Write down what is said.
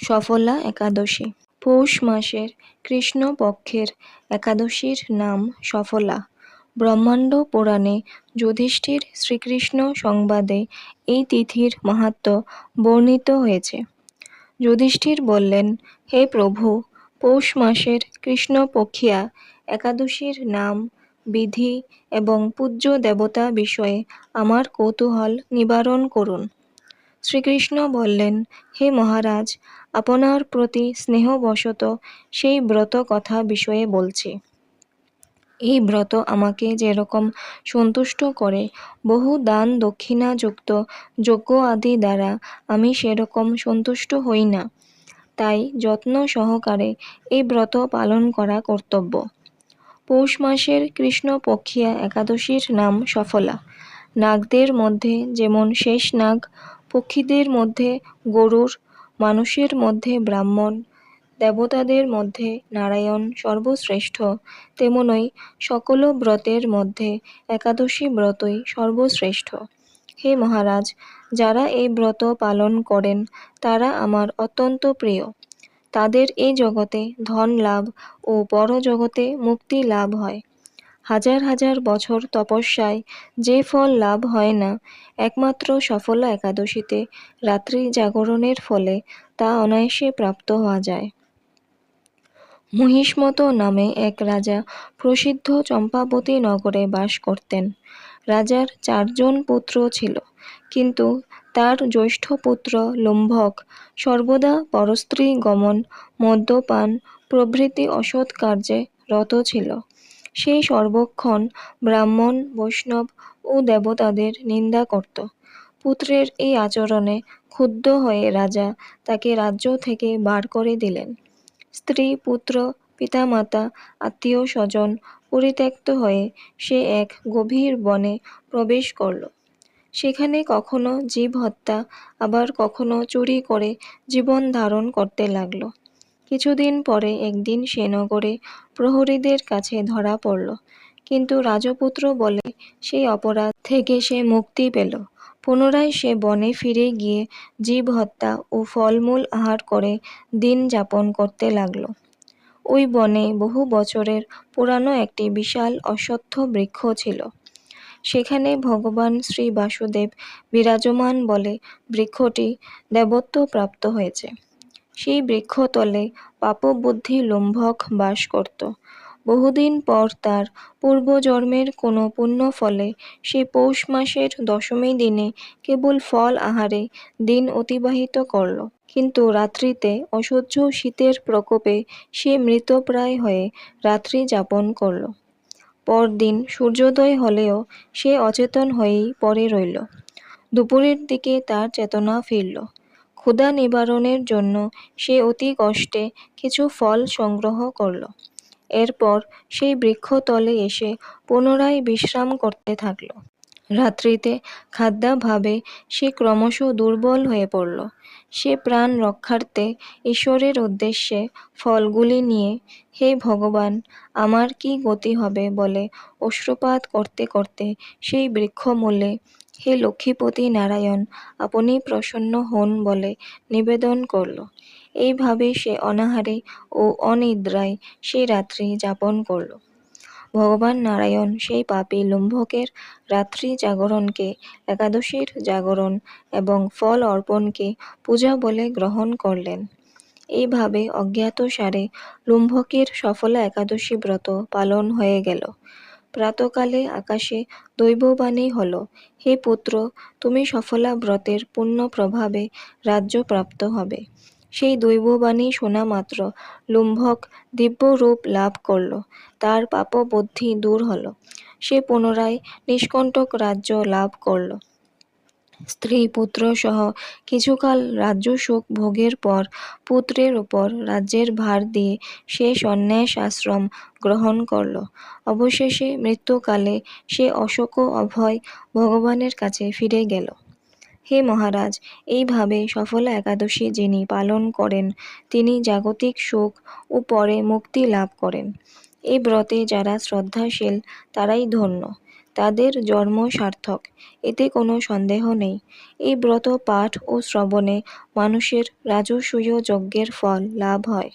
সফলা একাদশী। পৌষ মাসের কৃষ্ণপক্ষের একাদশীর নাম সফলা। ব্রহ্মাণ্ড পুরাণে যুধিষ্ঠির শ্রীকৃষ্ণ সংবাদে এই তিথির মাহাত্ম্য বর্ণিত হয়েছে। যুধিষ্ঠির বললেন, হে প্রভু, পৌষ মাসের কৃষ্ণপক্ষিয়া একাদশীর নাম, বিধি এবং পূজ্য দেবতা বিষয়ে আমার কৌতূহল নিবারণ করুন। শ্রীকৃষ্ণ বললেন, হে মহারাজ, আপনার প্রতি স্নেহবশত সেই ব্রত কথা বিষয়ে বলছি। এই ব্রত আমাকে যেরকম সন্তুষ্ট করে, বহু দান দক্ষিণাযুক্ত যজ্ঞ আদি দ্বারা আমি সেরকম সন্তুষ্ট হই না। তাই যত্ন সহকারে এই ব্রত পালন করা কর্তব্য। পৌষ মাসের কৃষ্ণপক্ষিয়া একাদশীর নাম সফলা। নাগদের মধ্যে যেমন শেষ নাগ, পক্ষীদের মধ্যে গরুড়, মানুষের মধ্যে ব্রাহ্মণ, দেবতাদের মধ্যে নারায়ণ সর্বশ্রেষ্ঠ, তেমনই সকল ব্রতের মধ্যে একাদশী ব্রতই সর্বশ্রেষ্ঠ। হে মহারাজ, যারা এই ব্রত পালন করেন তারা আমার অত্যন্ত প্রিয়। তাদের এই জগতে ধন লাভ ও পরজগতে মুক্তি লাভ হয়। হাজার হাজার বছর তপস্যায় যে ফল লাভ হয় না, একমাত্র সফলা একাদশীতে রাত্রি জাগরণের ফলে তা অনায়াসে প্রাপ্ত হওয়া যায়। মহিষ্মত নামে এক রাজা প্রসিদ্ধ চম্পাবতী নগরে বাস করতেন। রাজার 4 জন পুত্র ছিল, কিন্তু তার জ্যৈষ্ঠ পুত্র লম্ভক সর্বদা পরস্ত্রী গমন, মদ্যপান প্রভৃতি অসৎ কার্যে রত ছিল। সে সর্বক্ষণ ব্রাহ্মণ, বৈষ্ণব ও দেবতাদের নিন্দা করত। পুত্রের এই আচরণে ক্ষুব্ধ হয়ে রাজা তাকে রাজ্য থেকে বার করে দিলেন। স্ত্রী, পুত্র, পিতামাতা, আত্মীয় স্বজন পরিত্যক্ত হয়ে সে এক গভীর বনে প্রবেশ করল। সেখানে কখনো জীব হত্যা, আবার কখনো চুরি করে জীবন ধারণ করতে লাগলো। কিছুদিন পরে একদিন সে নগরে প্রহরীদের কাছে ধরা পড়ল, কিন্তু রাজপুত্র বলে সেই অপরাধ থেকে সে মুক্তি পেল। পুনরায় সে বনে ফিরে গিয়ে জীব হত্যা ও ফলমূল আহার করে দিন যাপন করতে লাগলো। ওই বনে বহু বছরের পুরানো একটি বিশাল অশ্বত্থ বৃক্ষ ছিল। সেখানে ভগবান শ্রী বাসুদেব বিরাজমান বলে বৃক্ষটি দেবত্ব প্রাপ্ত হয়েছে। সেই বৃক্ষতলে পাপবুদ্ধি লম্ভক বাস করত। বহুদিন পর তার পূর্বজন্মের কোনো পুণ্য ফলে সে পৌষ মাসের দশমী দিনে কেবল ফল আহারে দিন অতিবাহিত করল। কিন্তু রাত্রিতে অসহ্য শীতের প্রকোপে সে মৃতপ্রায় হয়ে রাত্রি যাপন করল। পরদিন সূর্যোদয় হলেও সে অচেতন হয়েই পড়ে রইল। দুপুরের দিকে তার চেতনা ফিরল। ক্ষুধা নিবারণের জন্য সে অতি কষ্টে কিছু ফল সংগ্রহ করল। এরপর সেই বৃক্ষতলে এসে পুনরায় বিশ্রাম করতে থাকল। রাত্রিতে খাদ্যাভাবে সে ক্রমশ দুর্বল হয়ে পড়ল। সে প্রাণ রক্ষার্থে ঈশ্বরের উদ্দেশ্যে ফলগুলি নিয়ে, হে ভগবান, আমার কি গতি হবে বলে অশ্রুপাত করতে করতে সেই বৃক্ষমূলে, হে লক্ষ্মীপতি নারায়ণ, আপনি প্রসন্ন হন বলে নিবেদন করল। এইভাবে সে অনাহারে ও অনিদ্রায় সেই রাত্রি যাপন করল। ভগবান নারায়ণ সেই পাপী লম্ভকের রাত্রি জাগরণকে একাদশীর জাগরণ এবং ফল অর্পণকে পূজা বলে গ্রহণ করলেন। এইভাবে অজ্ঞাতসারে লম্ভকের সফলা একাদশী ব্রত পালন হয়ে গেল। প্রাতকালে আকাশে দৈববাণী হল, হে পুত্র, তুমি সফলা ব্রতের পুণ্য প্রভাবে রাজ্য প্রাপ্ত হবে। সেই দৈববাণী শোনা মাত্র লম্ভক দিব্য রূপ লাভ করল। তার পাপবুদ্ধি দূর হল। সে পুনরায় নিষ্কণ্টক রাজ্য লাভ করল। স্ত্রী পুত্র সহ কিছুকাল রাজ্যসুখ ভোগের পর পুত্রের উপর রাজ্যের ভার দিয়ে সে সন্ন্যাস আশ্রম গ্রহণ করল। অবশেষে মৃত্যুকালে সে অশোক অভয় ভগবানের কাছে ফিরে গেল। হে মহারাজ, এইভাবে সফলা একাদশী যিনি পালন করেন তিনি জাগতিক সুখ ও পরে মুক্তি লাভ করেন। এই ব্রতে যারা শ্রদ্ধাশীল তারাই ধন্য। তাদের জন্ম সার্থক, এতে কোনো সন্দেহ নেই। এই ব্রত পাঠ ও শ্রবণে মানুষের রাজসূয় যজ্ঞের ফল লাভ হয়।